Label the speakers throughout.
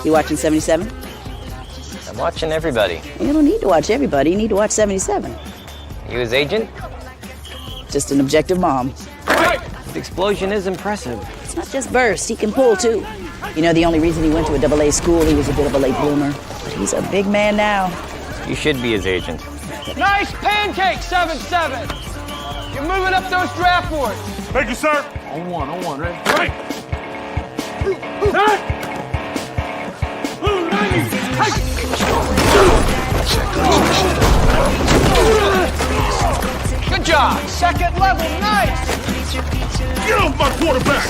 Speaker 1: You watching 77?
Speaker 2: I'm watching everybody.
Speaker 1: You don't need to watch everybody. You need to watch 77.
Speaker 2: You his agent?
Speaker 1: Just an objective mom.
Speaker 2: The explosion is impressive.
Speaker 1: It's not just burst. He can pull, too. You know, the only reason he went to a AA school, he was a bit of a late bloomer. But he's a big man now.
Speaker 2: You should be his agent.
Speaker 3: Nice pancake, 7-7. You're moving up those draft boards.
Speaker 4: Thank you, sir.
Speaker 5: On one, ready?
Speaker 4: Right.
Speaker 3: Good job. Second level, nice.
Speaker 4: Get off my quarterback.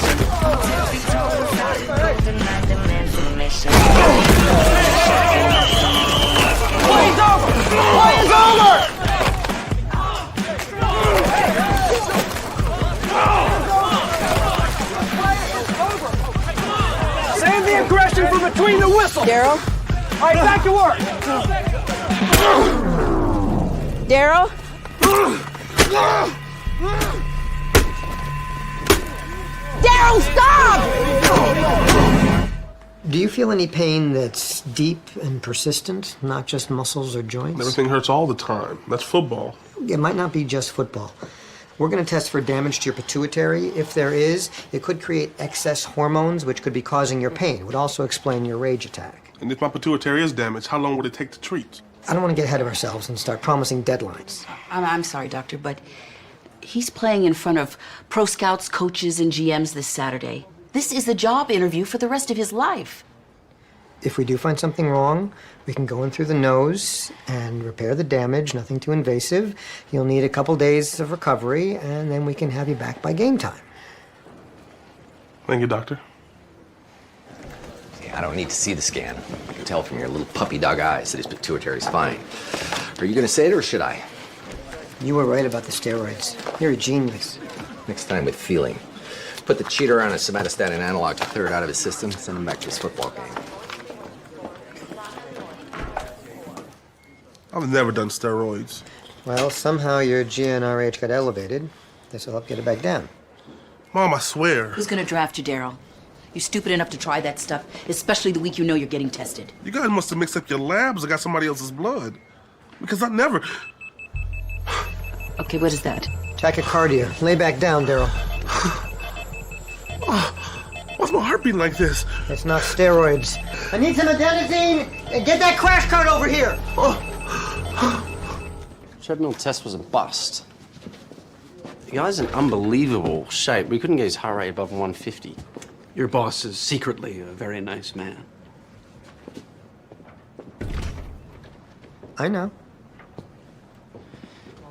Speaker 3: Play's over. Play is over. Save the aggression for between the whistles.
Speaker 1: Daryl?
Speaker 3: All right, back to work.
Speaker 1: Daryl? Daryl, stop!
Speaker 6: Do you feel any pain that's deep and persistent, not just muscles or joints?
Speaker 4: Everything hurts all the time. That's football.
Speaker 6: It might not be just football. We're going to test for damage to your pituitary. If there is, it could create excess hormones, which could be causing your pain. It would also explain your rage attack.
Speaker 4: And if my pituitary is damaged, how long would it take to treat?
Speaker 6: I don't want to get ahead of ourselves and start promising deadlines.
Speaker 1: I'm sorry, Doctor, but he's playing in front of pro scouts, coaches, and GMs this Saturday. This is the job interview for the rest of his life.
Speaker 6: If we do find something wrong, we can go in through the nose and repair the damage, nothing too invasive. You'll need a couple days of recovery, and then we can have you back by game time.
Speaker 4: Thank you, doctor.
Speaker 7: I don't need to see the scan. I can tell from your little puppy dog eyes that his pituitary's fine. Are you gonna say it or should I?
Speaker 6: You were right about the steroids. You're a genius.
Speaker 7: Next time with feeling. Put the cheater on a somatostatin analog to clear it out of his system, send him back to his football game.
Speaker 4: I've never done steroids.
Speaker 6: Well, somehow your GnRH got elevated. This will help get it back down.
Speaker 4: Mom, I swear.
Speaker 1: Who's gonna draft you, Daryl? You're stupid enough to try that stuff, especially the week you know you're getting tested.
Speaker 4: You guys must have mixed up your labs or got somebody else's blood. Because I never...
Speaker 1: Okay, what is that?
Speaker 6: Tachycardia. Lay back down, Daryl.
Speaker 4: Why's my heart beating like this?
Speaker 6: It's not steroids. I need some adenosine and get that crash cart over here.
Speaker 5: Treadmill test was a bust. The guy's in unbelievable shape. We couldn't get his heart rate above 150.
Speaker 8: Your boss is secretly a very nice man.
Speaker 6: I know.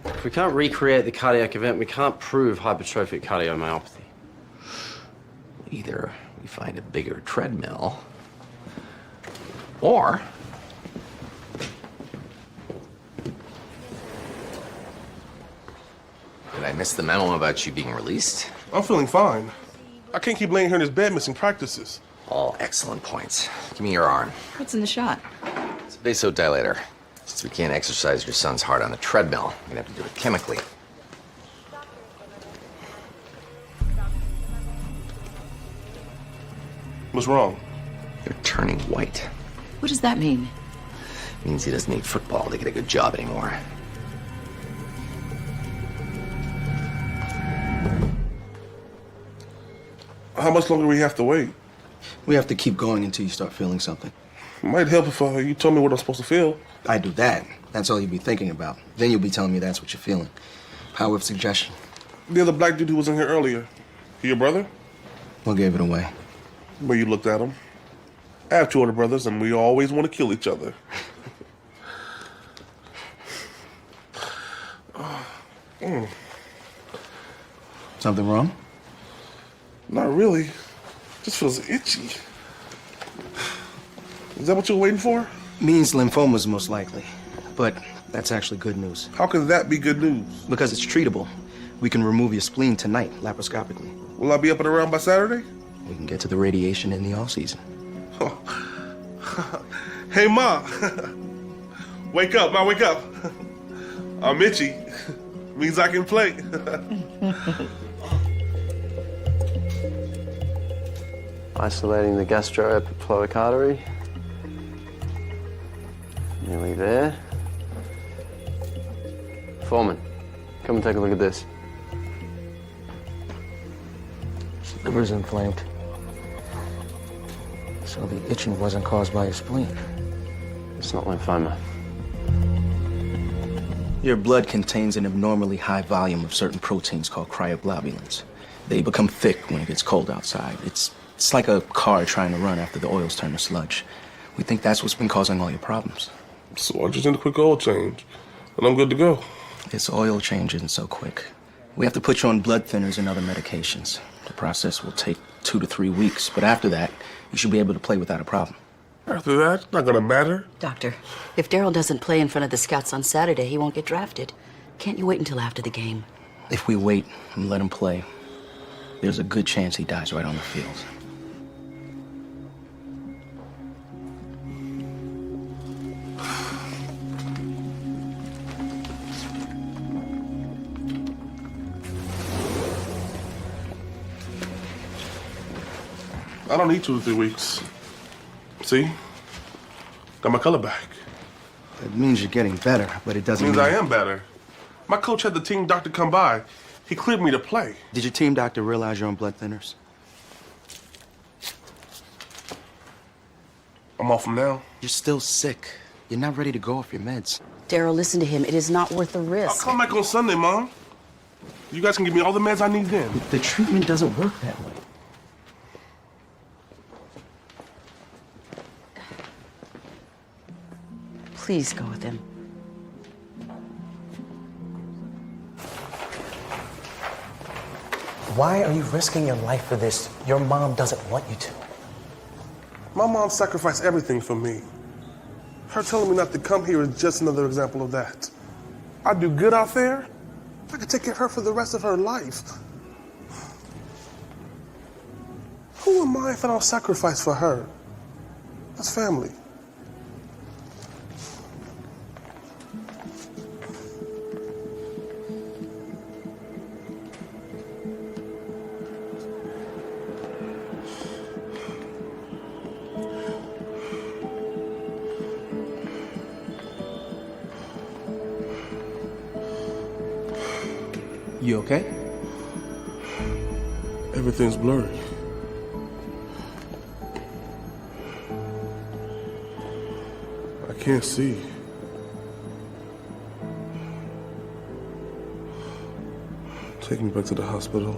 Speaker 5: If we can't recreate the cardiac event, we can't prove hypertrophic cardiomyopathy.
Speaker 7: Either we find a bigger treadmill, or did I miss the memo about you being released?
Speaker 4: I'm feeling fine. I can't keep laying here in this bed missing practices.
Speaker 7: All excellent points. Give me your arm.
Speaker 1: What's in the shot?
Speaker 7: It's a vasodilator. Since we can't exercise your son's heart on the treadmill, we're gonna have to do it chemically.
Speaker 4: What's wrong?
Speaker 7: You're turning white.
Speaker 1: What does that mean?
Speaker 7: Means he doesn't need football to get a good job anymore.
Speaker 4: How much longer do we have to wait?
Speaker 8: We have to keep going until you start feeling something.
Speaker 4: It might help if you told me what I'm supposed to feel.
Speaker 8: I do that. That's all you'll be thinking about. Then you'll be telling me that's what you're feeling. Power of suggestion.
Speaker 4: The other black dude who was in here earlier. He your brother?
Speaker 8: What gave it away?
Speaker 4: Well, you looked at him. I have two older brothers, and we always want to kill each other.
Speaker 8: Something wrong?
Speaker 4: Not really. Just feels itchy. Is that what you were waiting for?
Speaker 8: Means lymphoma's most likely. But that's actually good news.
Speaker 4: How can that be good news?
Speaker 8: Because it's treatable. We can remove your spleen tonight, laparoscopically.
Speaker 4: Will I be up and around by Saturday?
Speaker 8: We can get to the radiation in the off-season.
Speaker 4: Hey, Ma. Wake up, Ma, wake up. I'm itchy. Means I can play.
Speaker 5: Isolating the gastroepiploic artery. Nearly there. Foreman, come and take a look at this.
Speaker 9: His liver's inflamed. So the itching wasn't caused by his spleen.
Speaker 5: It's not lymphoma.
Speaker 8: Your blood contains an abnormally high volume of certain proteins called cryoglobulins. They become thick when it gets cold outside. It's like a car trying to run after the oils turn to sludge. We think that's what's been causing all your problems.
Speaker 4: So I just need a quick oil change, and I'm good to go.
Speaker 8: This oil change isn't so quick. We have to put you on blood thinners and other medications. The process will take 2 to 3 weeks, but after that, you should be able to play without a problem.
Speaker 4: After that, it's not gonna matter.
Speaker 1: Doctor, if Daryl doesn't play in front of the scouts on Saturday, he won't get drafted. Can't you wait until after the game?
Speaker 8: If we wait and let him play, there's a good chance he dies right on the field.
Speaker 4: I don't need 2 to 3 weeks. See? Got my color back.
Speaker 8: That means you're getting better, but it doesn't
Speaker 4: Means
Speaker 8: mean...
Speaker 4: I am better. My coach had the team doctor come by. He cleared me to play.
Speaker 8: Did your team doctor realize you're on blood thinners?
Speaker 4: I'm off them now.
Speaker 8: You're still sick. You're not ready to go off your meds.
Speaker 1: Daryl, listen to him. It is not worth the
Speaker 4: I'll
Speaker 1: risk.
Speaker 4: come back on Sunday, Mom. You guys can give me all the meds I need then.
Speaker 8: The treatment doesn't work that way.
Speaker 1: Please go with him.
Speaker 9: Why are you risking your life for this? Your mom doesn't want you to.
Speaker 4: My mom sacrificed everything for me. Her telling me not to come here is just another example of that. I do good out there. I could take care of her for the rest of her life. Who am I if I don't sacrifice for her? That's family.
Speaker 8: You okay?
Speaker 4: Everything's blurry. I can't see. Take me back to the hospital.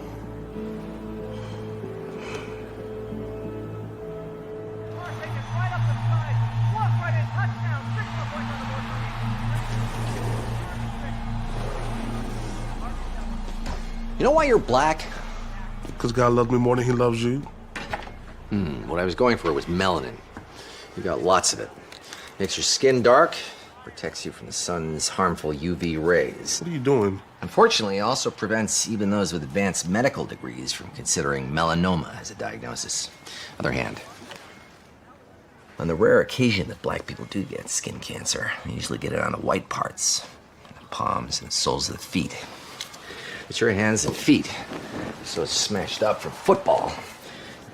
Speaker 7: You know why you're black?
Speaker 4: Because God loves me more than he loves you.
Speaker 7: What I was going for was melanin. You got lots of it. Makes your skin dark, protects you from the sun's harmful UV rays.
Speaker 4: What are you doing?
Speaker 7: Unfortunately, it also prevents even those with advanced medical degrees from considering melanoma as a diagnosis. Other hand, on the rare occasion that black people do get skin cancer, they usually get it on the white parts, the palms and soles of the feet. It's your hands and feet, so it's smashed up from football.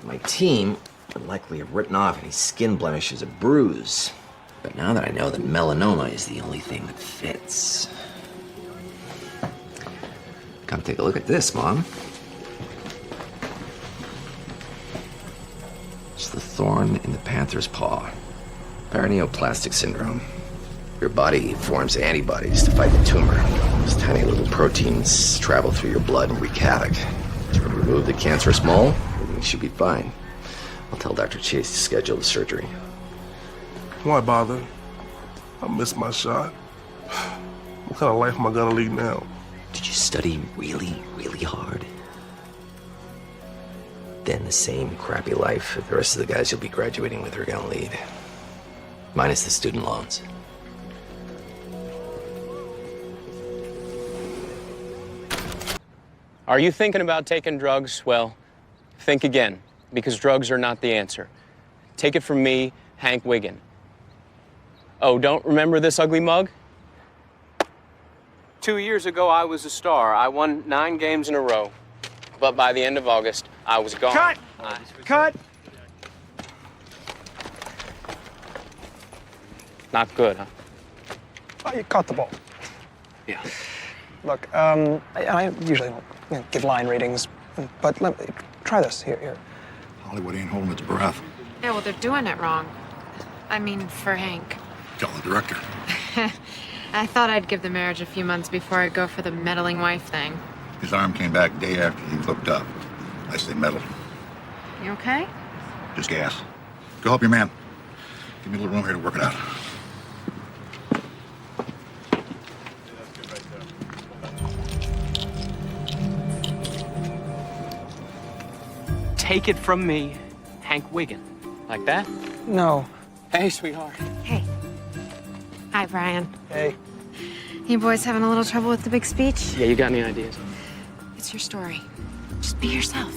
Speaker 7: My team would likely have written off any skin blemish as a bruise. But now that I know that melanoma is the only thing that fits. Come take a look at this, Mom. It's the thorn in the panther's paw. Paraneoplastic syndrome. Your body forms antibodies to fight the tumor. These tiny little proteins travel through your blood and wreak havoc. To remove the cancerous mole, everything should be fine. I'll tell Dr. Chase to schedule the surgery.
Speaker 4: Why bother? I missed my shot. What kind of life am I gonna lead now?
Speaker 7: Did you study really, really hard? Then the same crappy life that the rest of the guys you'll be graduating with are gonna lead. Minus the student loans.
Speaker 3: Are you thinking about taking drugs? Well, think again, because drugs are not the answer. Take it from me, Hank Wiggin. Oh, don't remember this ugly mug? 2 years ago, I was a star. I won 9 games in a row. But by the end of August, I was gone.
Speaker 10: Cut! Cut!
Speaker 3: Not good, huh?
Speaker 10: Oh, you caught the ball.
Speaker 8: Yeah.
Speaker 10: Look, I usually don't give line readings, but let me try this. Here.
Speaker 11: Hollywood ain't holding its breath.
Speaker 12: Yeah, well, they're doing it wrong. I mean, for Hank.
Speaker 11: Tell the director.
Speaker 12: I thought I'd give the marriage a few months before I'd go for the meddling wife thing.
Speaker 11: His arm came back day after he looked up. I say meddle.
Speaker 12: You okay?
Speaker 11: Just gas. Go help your man. Give me a little room here to work it out.
Speaker 3: Take it from me, Hank Wiggin. Like that?
Speaker 10: No.
Speaker 3: Hey, sweetheart.
Speaker 12: Hey. Hi, Brian.
Speaker 10: Hey.
Speaker 12: You boys having a little trouble with the big speech?
Speaker 3: Yeah, you got any ideas?
Speaker 12: It's your story. Just be yourself.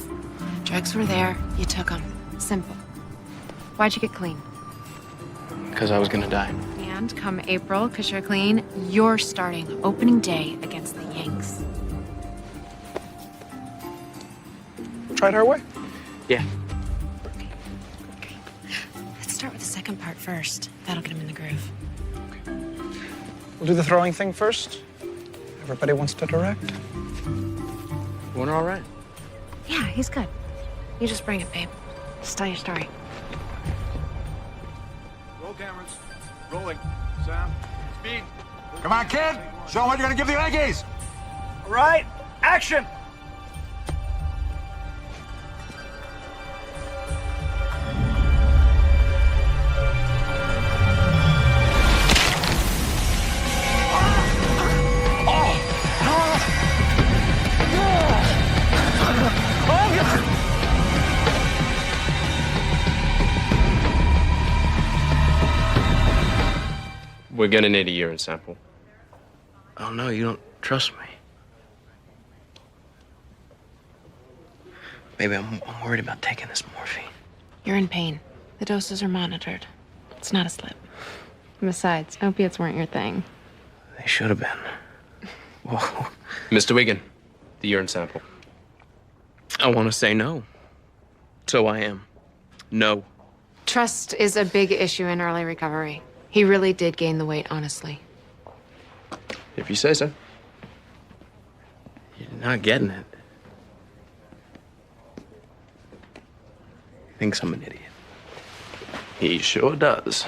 Speaker 12: Drugs were there, you took them. Simple. Why'd you get clean?
Speaker 3: Because I was gonna die.
Speaker 12: And come April, because you're clean, you're starting opening day against the Yanks.
Speaker 10: Try it our way.
Speaker 3: Yeah.
Speaker 12: Okay. Let's start with the second part first. That'll get him in the groove.
Speaker 10: We'll do the throwing thing first. Everybody wants to direct.
Speaker 3: We're all right.
Speaker 12: Yeah, he's good. You just bring it, babe. Just tell your story.
Speaker 11: Roll cameras. Rolling. Sam. Speed. Come on, kid. Show 'em what you're gonna give the Yankees.
Speaker 10: All right, action!
Speaker 3: We're gonna need a urine sample.
Speaker 5: Oh, no, you don't trust me. Baby, I'm worried about taking this morphine.
Speaker 12: You're in pain. The doses are monitored. It's not a slip. Besides, opiates weren't your thing.
Speaker 5: They should have been. Whoa.
Speaker 3: Mr. Wiggin, the urine sample. I want to say no. So I am. No.
Speaker 12: Trust is a big issue in early recovery. He really did gain the weight, honestly.
Speaker 3: If you say so.
Speaker 5: You're not getting it.
Speaker 3: Thinks I'm an idiot.
Speaker 5: He sure does.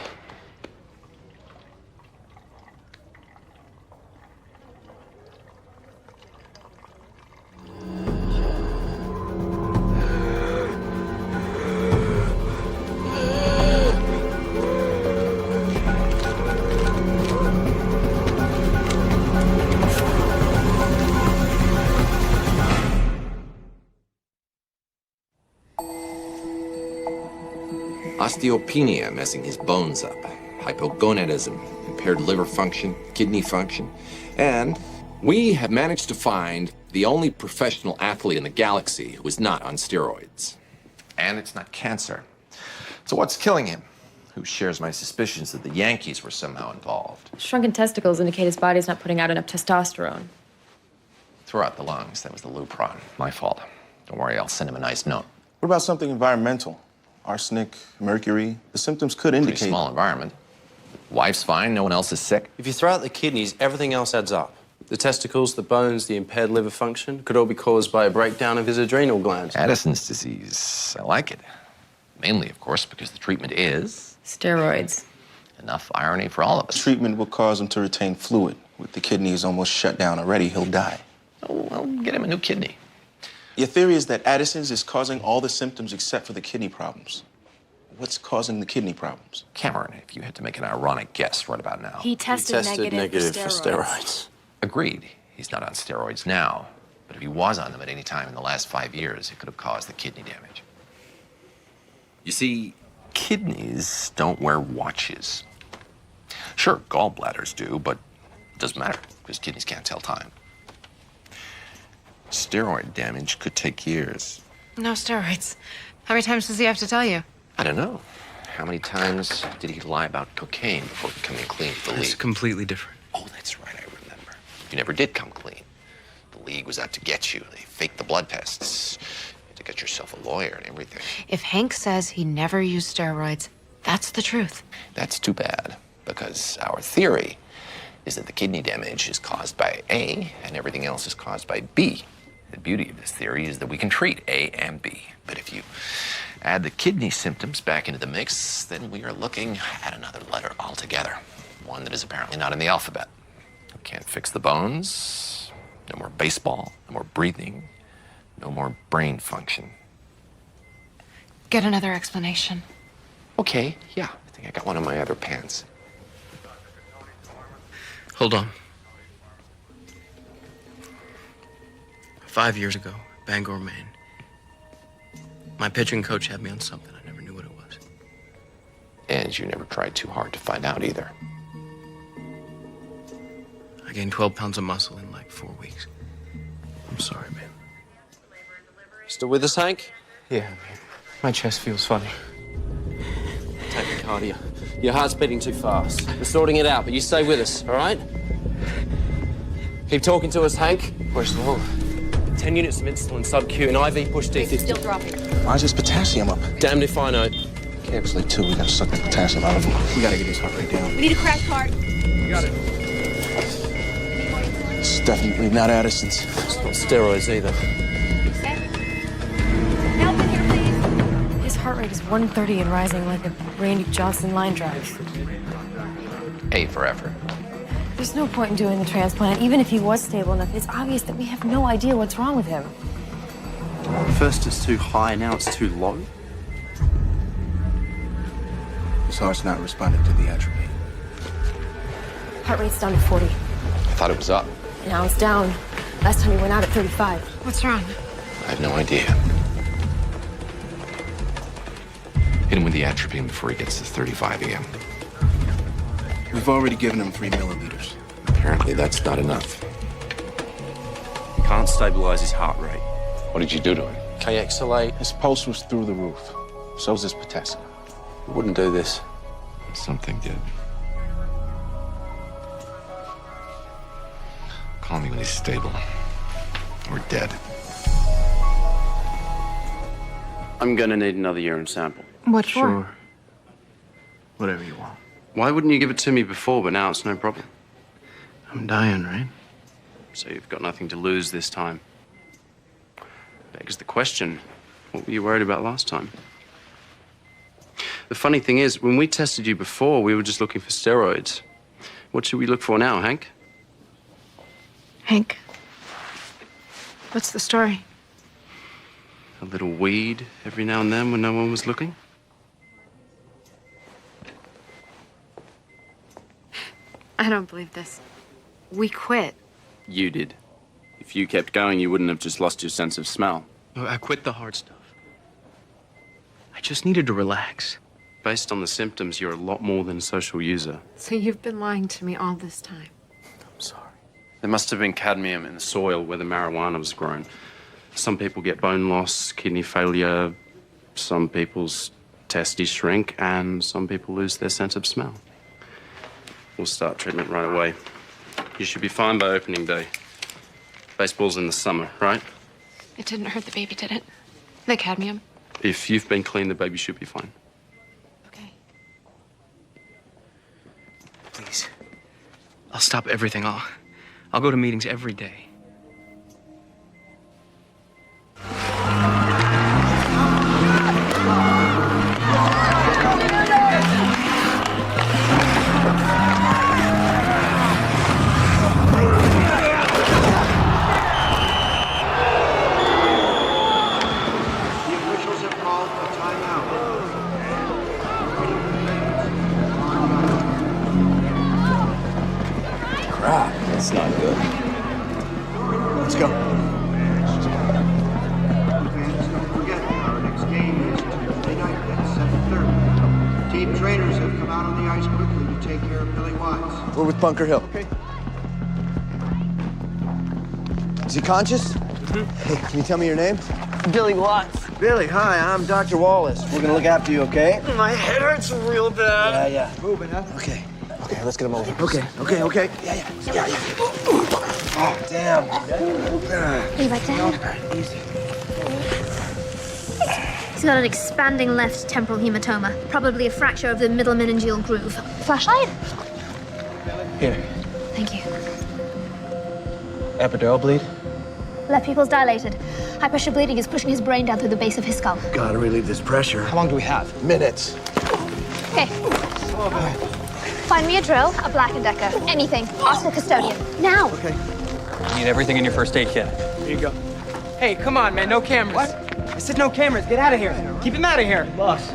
Speaker 7: Osteopenia messing his bones up, hypogonadism, impaired liver function, kidney function, and we have managed to find the only professional athlete in the galaxy who is not on steroids. And it's not cancer. So what's killing him? Who shares my suspicions that the Yankees were somehow involved?
Speaker 13: Shrunken testicles indicate his body's not putting out enough testosterone.
Speaker 7: Throw out the lungs. That was the Lupron. My fault. Don't worry, I'll send him a nice note.
Speaker 8: What about something environmental? Arsenic, mercury. The symptoms could indicate...
Speaker 7: Pretty small environment. Wife's fine, no one else is sick.
Speaker 5: If you throw out the kidneys, everything else adds up. The testicles, the bones, the impaired liver function could all be caused by a breakdown of his adrenal glands.
Speaker 7: Addison's disease. I like it. Mainly, of course, because the treatment is...
Speaker 13: Steroids.
Speaker 7: Enough irony for all of us.
Speaker 8: Treatment will cause him to retain fluid. With the kidneys almost shut down already, he'll die.
Speaker 7: Oh, well, get him a new kidney.
Speaker 8: Your theory is that Addison's is causing all the symptoms except for the kidney problems. What's causing the kidney problems?
Speaker 7: Cameron, if you had to make an ironic guess right about now.
Speaker 13: He tested negative for steroids.
Speaker 7: Agreed. He's not on steroids now. But if he was on them at any time in the last 5 years, it could have caused the kidney damage. You see, kidneys don't wear watches. Sure, gallbladders do, but it doesn't matter because kidneys can't tell time. Steroid damage could take years.
Speaker 12: No steroids. How many times does he have to tell you?
Speaker 7: I don't know. How many times did he lie about cocaine before becoming clean for the league?
Speaker 5: It's completely different.
Speaker 7: Oh, that's right, I remember. You never did come clean. The league was out to get you. They faked the blood tests. You had to get yourself a lawyer and everything.
Speaker 12: If Hank says he never used steroids, that's the truth.
Speaker 7: That's too bad, because our theory
Speaker 14: is that the kidney damage is caused by A and everything else is caused by B. The beauty of this theory is that we can treat A and B. But if you add the kidney symptoms back into the mix, then we are looking at another letter altogether. One that is apparently not in the alphabet. We can't fix the bones. No more baseball. No more breathing. No more brain function.
Speaker 12: Get another explanation.
Speaker 14: Okay, yeah. I think I got one in my other pants.
Speaker 5: Hold on. 5 years ago, Bangor, Maine. My pitching coach had me on something. I never knew what it was.
Speaker 14: And you never tried too hard to find out either.
Speaker 5: I gained 12 pounds of muscle in like 4 weeks. I'm sorry, man. Still with us, Hank?
Speaker 8: Yeah, man. My chest feels funny.
Speaker 5: Tachycardia. Your heart's beating too fast. We're sorting it out, but you stay with us, all right? Keep talking to us, Hank.
Speaker 8: Where's the wolf?
Speaker 5: 10 units of insulin sub-Q and IV push D.
Speaker 12: Still dropping.
Speaker 8: Why is this potassium up?
Speaker 5: Damned if I know.
Speaker 8: Carelessly, too. We gotta suck the potassium out of him. We gotta get his heart rate down.
Speaker 12: We need a crash cart.
Speaker 8: Got it. It's definitely not Addison's.
Speaker 5: It's not steroids either.
Speaker 12: Help in here, please. His heart rate is 130 and rising like a Randy Johnson line drive.
Speaker 14: A for effort.
Speaker 12: There's no point in doing the transplant. Even if he was stable enough, it's obvious that we have no idea what's wrong with him.
Speaker 5: First it's too high, now it's too low.
Speaker 8: His heart's not responding to the atropine.
Speaker 12: Heart rate's down to 40.
Speaker 14: I thought it was up.
Speaker 12: Now it's down. Last time he went out at 35. What's wrong?
Speaker 14: I have no idea. Hit him with the atropine before he gets to 35 again.
Speaker 8: We've already given him 3 milliliters.
Speaker 14: Apparently that's not enough.
Speaker 5: We can't stabilize his heart rate.
Speaker 14: What did you do to him?
Speaker 5: KXLA.
Speaker 8: His pulse was through the roof. So's his potassium. We wouldn't do this.
Speaker 14: Something did. Call me when he's stable. Or dead.
Speaker 5: I'm gonna need another urine sample.
Speaker 12: What for?
Speaker 8: Sure. Whatever you want.
Speaker 5: Why wouldn't you give it to me before, but now it's no problem?
Speaker 8: I'm dying, right?
Speaker 5: So you've got nothing to lose this time. Begs the question, what were you worried about last time? The funny thing is, when we tested you before, we were just looking for steroids. What should we look for now, Hank?
Speaker 12: Hank, what's the story?
Speaker 5: A little weed every now and then when no one was looking?
Speaker 12: I don't believe this. We quit.
Speaker 5: You did. If you kept going, you wouldn't have just lost your sense of smell. I quit the hard stuff. I just needed to relax. Based on the symptoms, you're a lot more than a social user.
Speaker 12: So you've been lying to me all this time.
Speaker 5: I'm sorry. There must have been cadmium in the soil where the marijuana was grown. Some people get bone loss, kidney failure, some people's testes shrink, and some people lose their sense of smell. We'll start treatment right away. You should be fine by opening day. Baseball's in the summer, right?
Speaker 12: It didn't hurt the baby, did it? The cadmium?
Speaker 5: If you've been clean, the baby should be fine.
Speaker 12: Okay.
Speaker 5: Please. I'll stop everything. I'll go to meetings every day.
Speaker 7: That's not good.
Speaker 9: Let's go.
Speaker 15: Don't forget, our next game is Tuesday night at 7:30. Team trainers have come out on the ice quickly to take care of Billy Watts.
Speaker 9: We're with Bunker Hill. Okay. Is he conscious? Hey, can you tell me your name?
Speaker 10: Billy Watts.
Speaker 9: Billy, hi, I'm Dr. Wallace. We're gonna look after you, okay?
Speaker 10: My head hurts real bad.
Speaker 9: Yeah. Moving, huh? Okay, let's get him over. Okay. Yeah. Oh, damn.
Speaker 16: You like that?
Speaker 9: Easy.
Speaker 16: He's got an expanding left temporal hematoma, probably a fracture of the middle meningeal groove. Flashlight?
Speaker 9: Here. Epidural bleed?
Speaker 16: Left pupil's dilated. High pressure bleeding is pushing his brain down through the base of his skull.
Speaker 9: Gotta relieve this pressure.
Speaker 10: How long do we have?
Speaker 9: Minutes.
Speaker 16: Okay. Find me a drill, a Black & Decker, anything. Ask the custodian. Now!
Speaker 9: Okay.
Speaker 3: You need everything in your first aid kit.
Speaker 10: Here you go.
Speaker 3: Hey, come on, man. No cameras.
Speaker 10: What? I said no cameras. Get out of here. Keep him out of here.
Speaker 9: Boss.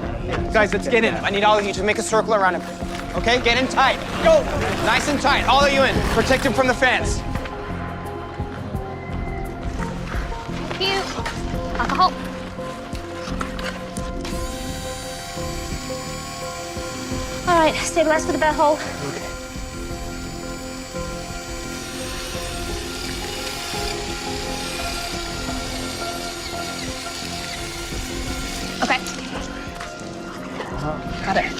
Speaker 10: Guys, let's get in. I need all of you to make a circle around him. Okay? Get in tight. Go! Nice and tight. All of you in. Protect him from the fence.
Speaker 16: Thank you. Alcohol. All right, stabilize for the bell hole. Okay.
Speaker 10: Got it.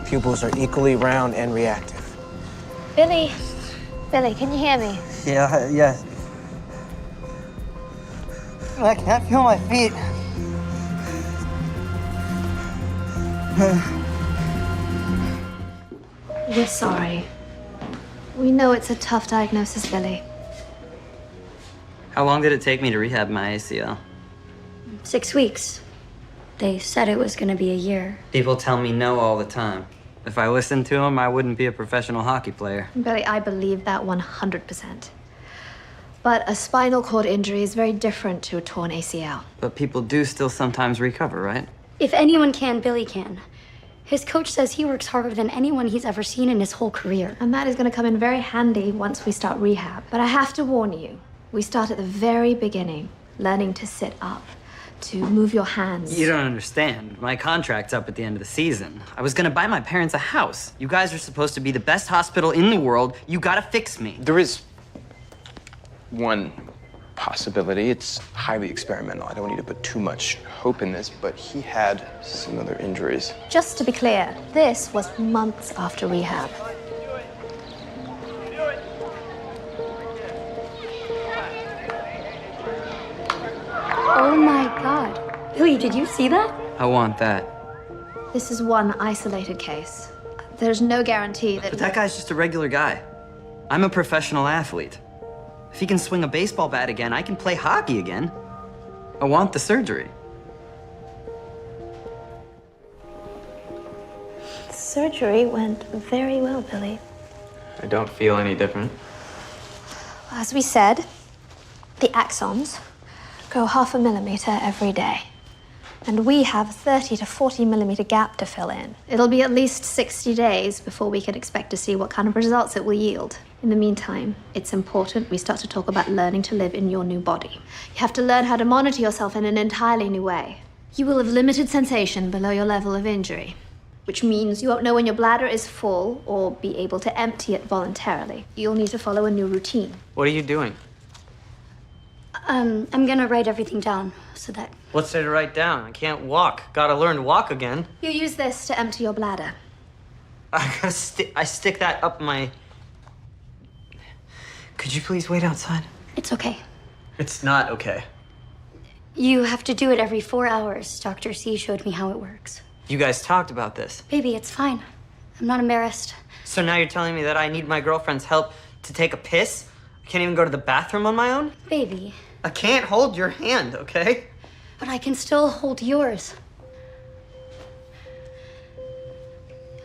Speaker 10: Pupils are equally round and reactive.
Speaker 16: Billy, can you hear me?
Speaker 6: Yeah. I can't feel my feet.
Speaker 16: We're sorry. We know it's a tough diagnosis, Billy.
Speaker 17: How long did it take me to rehab my ACL?
Speaker 18: 6 weeks. They said it was gonna be a year.
Speaker 17: People tell me no all the time. If I listened to them, I wouldn't be a professional hockey player.
Speaker 16: Billy, I believe that 100%. But a spinal cord injury is very different to a torn ACL.
Speaker 17: But people do still sometimes recover, right?
Speaker 18: If anyone can, Billy can. His coach says he works harder than anyone he's ever seen in his whole career.
Speaker 16: And that is going to come in very handy once we start rehab. But I have to warn you, we start at the very beginning, learning to sit up, to move your hands.
Speaker 17: You don't understand. My contract's up at the end of the season. I was gonna buy my parents a house. You guys are supposed to be the best hospital in the world. You gotta fix me.
Speaker 10: There is one possibility. It's highly experimental. I don't need to put too much hope in this, but he had some other injuries.
Speaker 16: Just to be clear, this was months after rehab.
Speaker 18: Oh my God. Billy, did you see that?
Speaker 17: I want that.
Speaker 16: This is one isolated case. There's no guarantee that...
Speaker 17: But that guy's just a regular guy. I'm a professional athlete. If he can swing a baseball bat again, I can play hockey again. I want the surgery.
Speaker 16: Surgery went very well, Billy.
Speaker 17: I don't feel any different.
Speaker 16: As we said, the axons grow 0.5 millimeter every day. And we have a 30 to 40 millimeter gap to fill in. It'll be at least 60 days before we can expect to see what kind of results it will yield. In the meantime, it's important we start to talk about learning to live in your new body. You have to learn how to monitor yourself in an entirely new way. You will have limited sensation below your level of injury, which means you won't know when your bladder is full or be able to empty it voluntarily. You'll need to follow a new routine.
Speaker 17: What are you doing?
Speaker 18: I'm gonna write everything down so that...
Speaker 17: What's there to write down? I can't walk. Gotta learn to walk again.
Speaker 16: You use this to empty your bladder.
Speaker 17: I stick that up my... Could you please wait outside?
Speaker 18: It's okay.
Speaker 17: It's not okay.
Speaker 18: You have to do it every 4 hours. Dr. C showed me how it works.
Speaker 17: You guys talked about this.
Speaker 18: Baby, it's fine. I'm not embarrassed.
Speaker 17: So now you're telling me that I need my girlfriend's help to take a piss? I can't even go to the bathroom on my own?
Speaker 18: Baby.
Speaker 17: I can't hold your hand, okay?
Speaker 18: But I can still hold yours.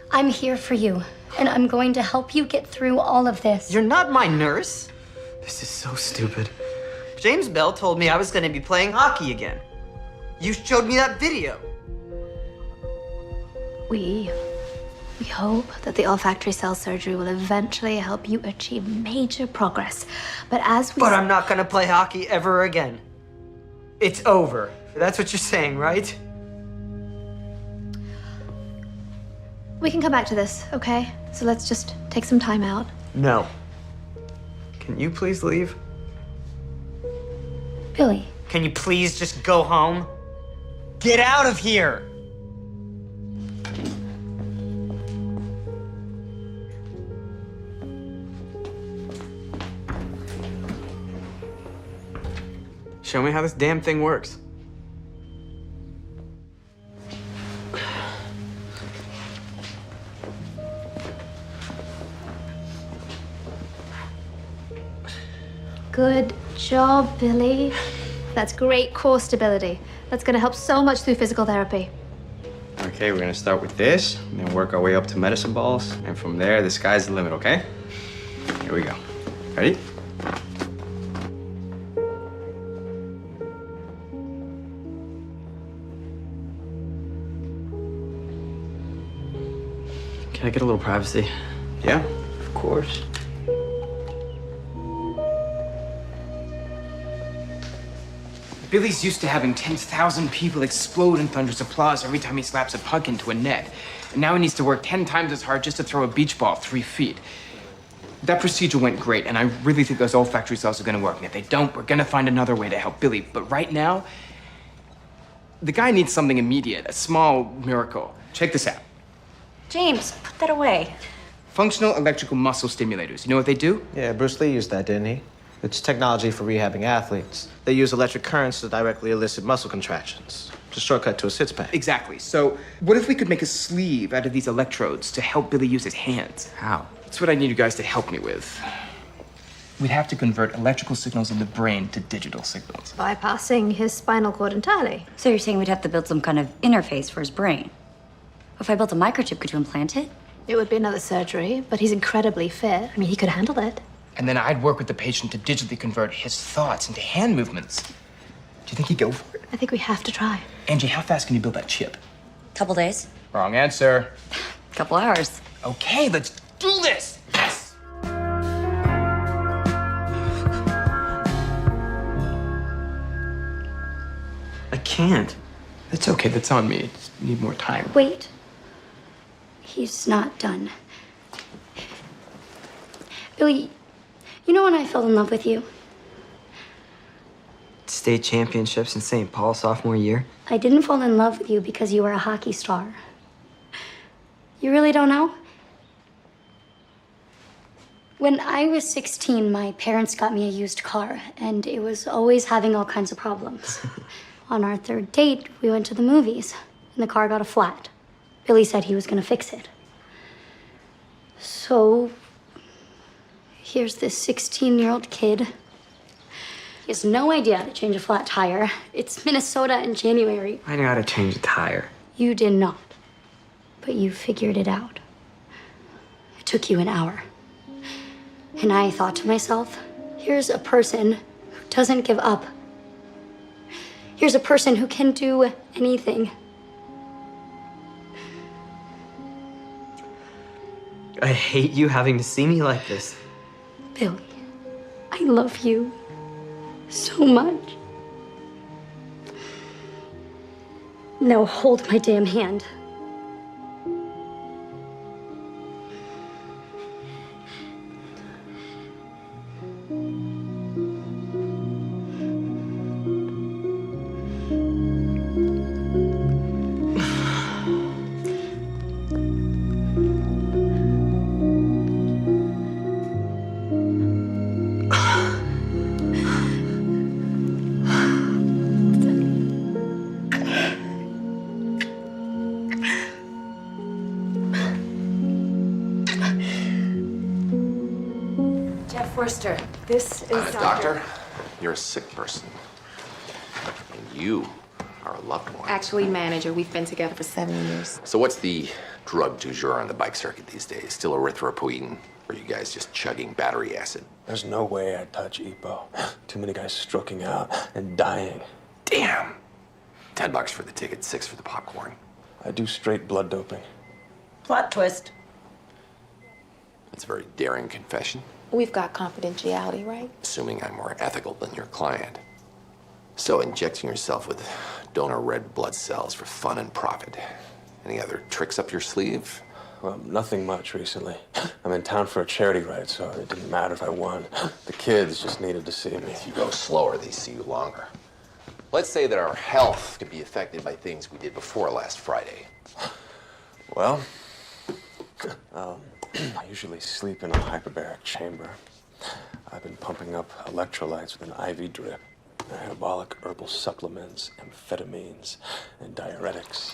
Speaker 18: I'm here for you, and I'm going to help you get through all of this.
Speaker 17: You're not my nurse. This is so stupid. James Bell told me I was gonna be playing hockey again. You showed me that video.
Speaker 16: We hope that the olfactory cell surgery will eventually help you achieve major progress. But
Speaker 17: I'm not gonna play hockey ever again. It's over. That's what you're saying, right?
Speaker 16: We can come back to this, okay? So let's just take some time out.
Speaker 17: No. Can you please leave?
Speaker 18: Billy.
Speaker 17: Can you please just go home? Get out of here!
Speaker 3: Show me how this damn thing works.
Speaker 16: Good job, Billy. That's great core stability. That's going to help so much through physical therapy.
Speaker 9: Okay, we're gonna start with this, and then work our way up to medicine balls, and from there, the sky's the limit, okay? Here we go. Ready?
Speaker 17: Can I get a little privacy?
Speaker 9: Yeah.
Speaker 17: Of course.
Speaker 19: Billy's used to having 10,000 people explode in thunderous applause every time he slaps a puck into a net. And now he needs to work 10 times as hard just to throw a beach ball 3 feet. That procedure went great, and I really think those olfactory cells are gonna work. And if they don't, we're gonna find another way to help Billy. But right now, the guy needs something immediate, a small miracle. Check this out.
Speaker 13: James, put that away.
Speaker 19: Functional electrical muscle stimulators. You know what they do?
Speaker 9: Yeah, Bruce Lee used that, didn't he? It's technology for rehabbing athletes. They use electric currents to directly elicit muscle contractions. It's a shortcut to a six-pack.
Speaker 19: Exactly. So what if we could make a sleeve out of these electrodes to help Billy use his hands?
Speaker 17: How?
Speaker 19: That's what I need you guys to help me with. We'd have to convert electrical signals in the brain to digital signals.
Speaker 16: Bypassing his spinal cord entirely.
Speaker 13: So you're saying we'd have to build some kind of interface for his brain? If I built a microchip, could you implant it?
Speaker 16: It would be another surgery, but he's incredibly fit. I mean, he could handle it.
Speaker 19: And then I'd work with the patient to digitally convert his thoughts into hand movements. Do you think he'd go for it?
Speaker 16: I think we have to try.
Speaker 19: Angie, how fast can you build that chip?
Speaker 13: Couple days.
Speaker 19: Wrong answer.
Speaker 13: Couple hours.
Speaker 19: Okay, let's do this! Yes!
Speaker 17: I can't.
Speaker 19: That's okay, that's on me. Just need more time.
Speaker 18: Wait. He's not done. Billy, you know when I fell in love with you?
Speaker 17: State championships in St. Paul sophomore year.
Speaker 18: I didn't fall in love with you because you were a hockey star. You really don't know? When I was 16, my parents got me a used car, and it was always having all kinds of problems. On our third date, we went to the movies, and the car got a flat. Billy said he was gonna fix it. So, here's this 16-year-old kid. He has no idea how to change a flat tire. It's Minnesota in January.
Speaker 17: I know how to change a tire.
Speaker 18: You did not, but you figured it out. It took you an hour. And I thought to myself, here's a person who doesn't give up. Here's a person who can do anything.
Speaker 17: I hate you having to see me like this.
Speaker 18: Billy, I love you so much. Now hold my damn hand.
Speaker 12: Forster, this is
Speaker 14: Doctor, you're a sick person. And you are a loved one.
Speaker 12: Actually, manager. We've been together for 7 years.
Speaker 14: So what's the drug du jour on the bike circuit these days? Still erythropoietin? Or are you guys just chugging battery acid?
Speaker 10: There's no way I'd touch EPO. Too many guys stroking out and dying.
Speaker 14: Damn. $10 for the ticket, 6 for the popcorn.
Speaker 10: I do straight blood doping.
Speaker 12: Plot twist.
Speaker 14: That's a very daring confession.
Speaker 12: We've got confidentiality, right?
Speaker 14: Assuming I'm more ethical than your client. So injecting yourself with donor red blood cells for fun and profit. Any other tricks up your sleeve?
Speaker 10: Well, nothing much recently. I'm in town for a charity ride, so it didn't matter if I won. The kids just needed to see me.
Speaker 14: If you go slower, they see you longer. Let's say that our health could be affected by things we did before last Friday.
Speaker 10: Well, I usually sleep in a hyperbaric chamber. I've been pumping up electrolytes with an IV drip, anabolic herbal supplements, amphetamines, and diuretics.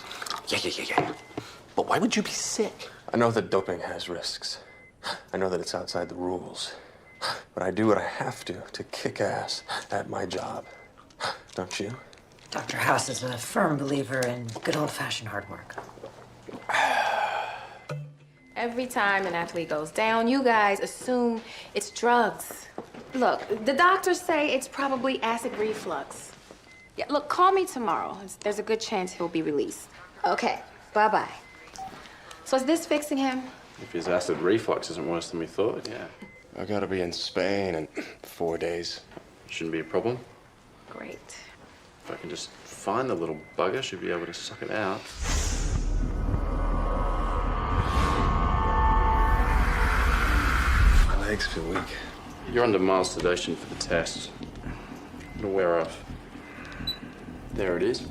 Speaker 14: Yeah. But why would you be sick?
Speaker 10: I know that doping has risks. I know that it's outside the rules. but I do what I have to kick ass at my job. Don't you?
Speaker 20: Dr. House is a firm believer in good old-fashioned hard work.
Speaker 12: Every time an athlete goes down, you guys assume it's drugs. Look, the doctors say it's probably acid reflux. Yeah, look, call me tomorrow. There's a good chance he'll be released. Okay, bye-bye. So is this fixing him?
Speaker 5: If his acid reflux isn't worse than we thought, yeah.
Speaker 10: I gotta be in Spain in 4 days.
Speaker 5: Shouldn't be a problem.
Speaker 12: Great.
Speaker 5: If I can just find the little bugger, should be able to suck it out.
Speaker 10: My legs feel weak.
Speaker 5: You're under mild sedation for the test. It'll wear off. There it is.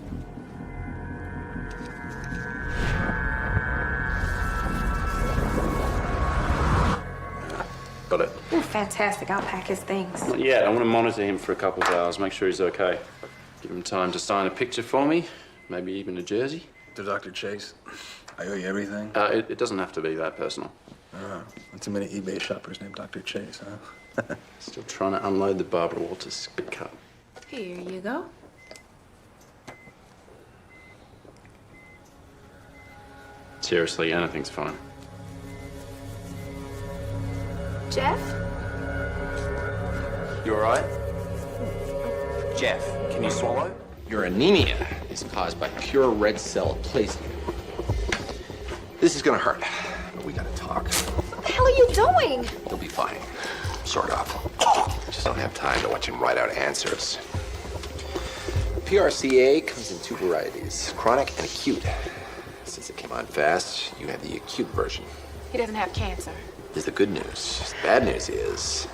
Speaker 5: Got it.
Speaker 12: Ooh, fantastic. I'll pack his things.
Speaker 5: Not yet. I want to monitor him for a couple of hours, make sure he's okay. Give him time to sign a picture for me, maybe even a jersey.
Speaker 10: To Dr. Chase, I owe you everything?
Speaker 5: It doesn't have to be that personal.
Speaker 10: Not too many eBay shoppers named Dr. Chase, huh?
Speaker 5: Still trying to unload the Barbara Walters spit cup.
Speaker 12: Here you go.
Speaker 5: Seriously, anything's fine.
Speaker 12: Jeff?
Speaker 14: You all right? Jeff, can you swallow? Your anemia is caused by pure red cell aplasia. This is gonna hurt, but we gotta talk.
Speaker 12: What the hell are you doing?
Speaker 14: You'll be fine. Sort of. Just don't have time to watch him write out answers. PRCA comes in two varieties, chronic and acute. Since it came on fast, you have the acute version.
Speaker 12: He doesn't have cancer.
Speaker 14: Is the good news. The bad news is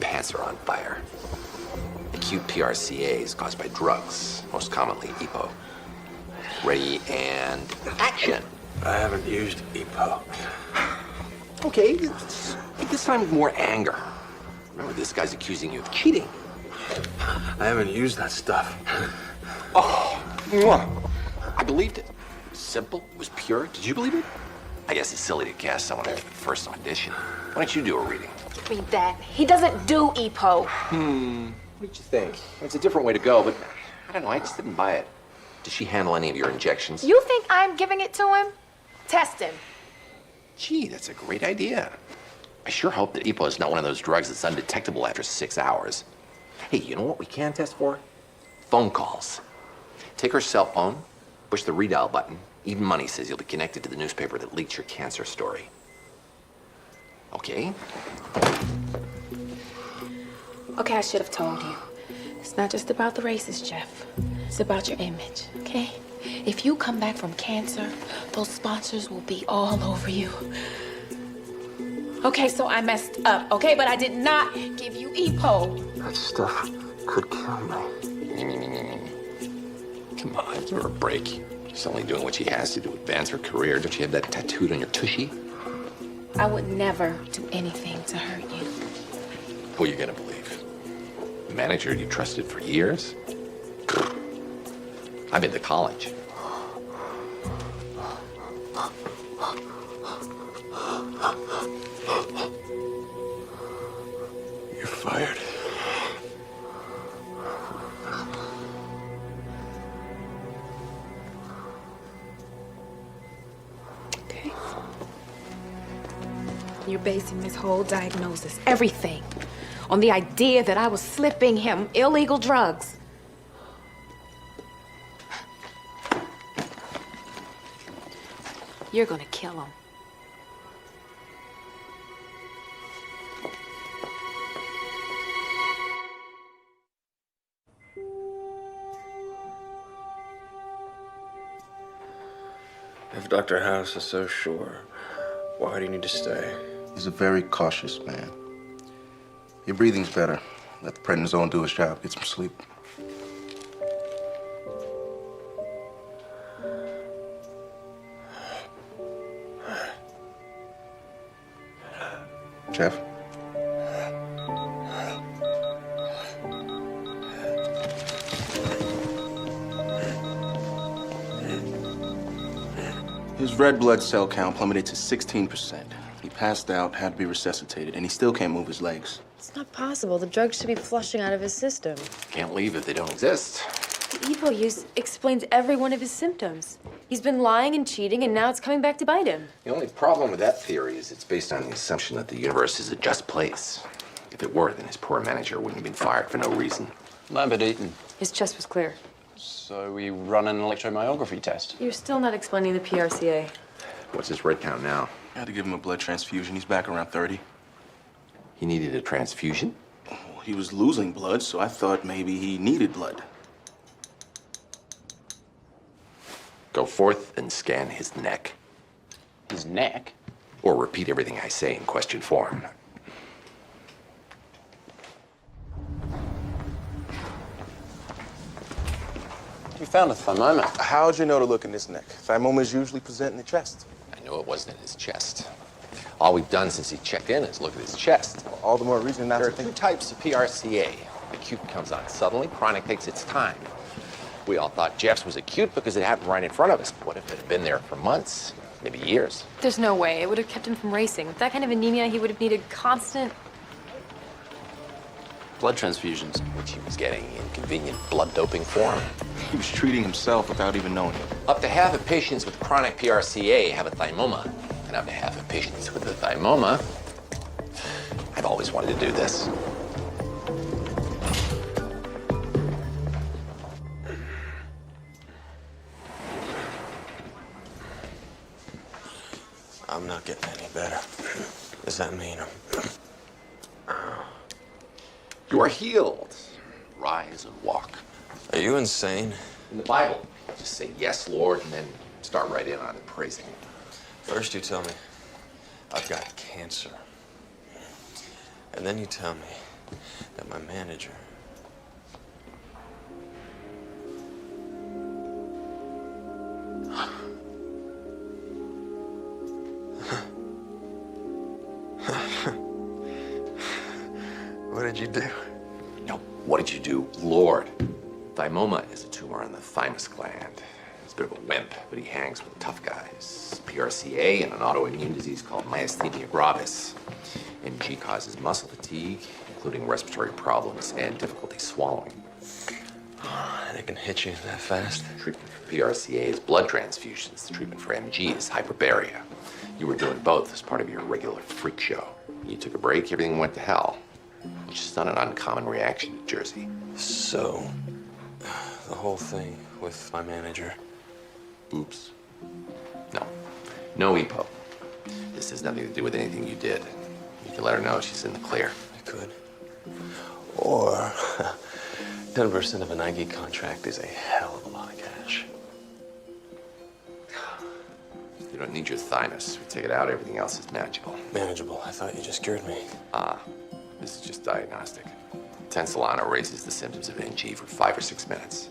Speaker 14: pants are on fire. Acute PRCA is caused by drugs, most commonly EPO. Ready and action.
Speaker 10: I haven't used EPO.
Speaker 14: Okay, but this time with more anger. Remember, this guy's accusing you of cheating.
Speaker 10: I haven't used that stuff.
Speaker 14: Oh, mwah. I believed it. It was simple, it was pure. Did you believe it? I guess it's silly to cast someone after the first audition. Why don't you do a reading?
Speaker 12: Read that. He doesn't do EPO.
Speaker 14: What did you think? It's a different way to go, but I don't know, I just didn't buy it. Did she handle any of your injections?
Speaker 12: You think I'm giving it to him? Test him.
Speaker 14: Gee, that's a great idea. I sure hope that EPO is not one of those drugs that's undetectable after 6 hours. Hey, you know what we can test for? Phone calls. Take her cell phone, push the redial button. Even money says you'll be connected to the newspaper that leaked your cancer story. Okay?
Speaker 12: Okay, I should have told you. It's not just about the races, Jeff. It's about your image, okay? If you come back from cancer, those sponsors will be all over you. Okay, so I messed up, okay? But I did not give you EPO.
Speaker 10: That stuff could kill me.
Speaker 14: Come on, give her a break. She's only doing what she has to advance her career. Don't you have that tattooed on your tushy?
Speaker 12: I would never do anything to hurt you.
Speaker 14: Who are you gonna believe? The manager you trusted for years? I've been to college.
Speaker 10: You're fired.
Speaker 12: Okay. You're basing this whole diagnosis, everything, on the idea that I was slipping him illegal drugs. You're gonna kill him.
Speaker 10: If Dr. House is so sure, why do you need to stay?
Speaker 8: He's a very cautious man. Your breathing's better. Let the prednisone do its job. Get some sleep. Jeff? His red blood cell count plummeted to 16%. He passed out, had to be resuscitated, and he still can't move his legs.
Speaker 21: It's not possible. The drugs should be flushing out of his system.
Speaker 14: Can't leave if they don't exist.
Speaker 21: The EPO use explains every one of his symptoms. He's been lying and cheating, and now it's coming back to bite him.
Speaker 14: The only problem with that theory is it's based on the assumption that the universe is a just place. If it were, then his poor manager wouldn't have been fired for no reason.
Speaker 9: Lambert Eaton.
Speaker 21: His chest was clear.
Speaker 9: So we run an electromyography test.
Speaker 21: You're still not explaining the PRCA.
Speaker 14: What's his red count now?
Speaker 8: I had to give him a blood transfusion. He's back around 30.
Speaker 14: He needed a transfusion?
Speaker 8: Well, he was losing blood, so I thought maybe he needed blood.
Speaker 14: Go forth and scan his neck.
Speaker 9: His neck?
Speaker 14: Or repeat everything I say in question form.
Speaker 9: We found a thymoma.
Speaker 22: How'd you know to look in his neck? Thymomas usually present in the chest.
Speaker 14: I knew it wasn't in his chest. All we've done since he checked in is look at his chest.
Speaker 22: All the more reason not
Speaker 14: There
Speaker 22: to
Speaker 14: are two
Speaker 22: think.
Speaker 14: types of PRCA. Acute comes on suddenly, chronic takes its time. We all thought Jeff's was acute because it happened right in front of us. What if it had been there for months, maybe years?
Speaker 21: There's no way. It would have kept him from racing. With that kind of anemia, he would have needed constant...
Speaker 9: Blood transfusions.
Speaker 14: Which he was getting in convenient blood doping form.
Speaker 8: He was treating himself without even knowing it.
Speaker 14: Up to half of patients with chronic PRCA have a thymoma. And up to half of patients with a thymoma, I've always wanted to do this.
Speaker 10: I'm not getting any better. Does that mean
Speaker 14: You are healed. Rise and walk.
Speaker 10: Are you insane?
Speaker 14: In the Bible, just say, yes, Lord, and then start right in on praising.
Speaker 10: First you tell me I've got cancer. And then you tell me that my manager What did you do?
Speaker 14: No, what did you do, Lord? Thymoma is a tumor on the thymus gland. He's a bit of a wimp, but he hangs with tough guys. PRCA and an autoimmune disease called myasthenia gravis. MG causes muscle fatigue, including respiratory problems and difficulty swallowing.
Speaker 10: And it can hit you that fast?
Speaker 14: Treatment for PRCA is blood transfusions. The treatment for MG is hyperbaria. You were doing both as part of your regular freak show. You took a break, everything went to hell. Which is not an uncommon reaction to Jersey.
Speaker 10: So, the whole thing with my manager.
Speaker 14: Oops. No. No EPO. This has nothing to do with anything you did. You can let her know she's in the clear.
Speaker 10: I could. Or 10% of an IG contract is a hell of a lot of cash.
Speaker 14: You don't need your thymus. We take it out, everything else is manageable.
Speaker 10: Manageable? I thought you just cured me.
Speaker 14: This is just diagnostic. Tensolano raises the symptoms of NG for 5 or 6 minutes.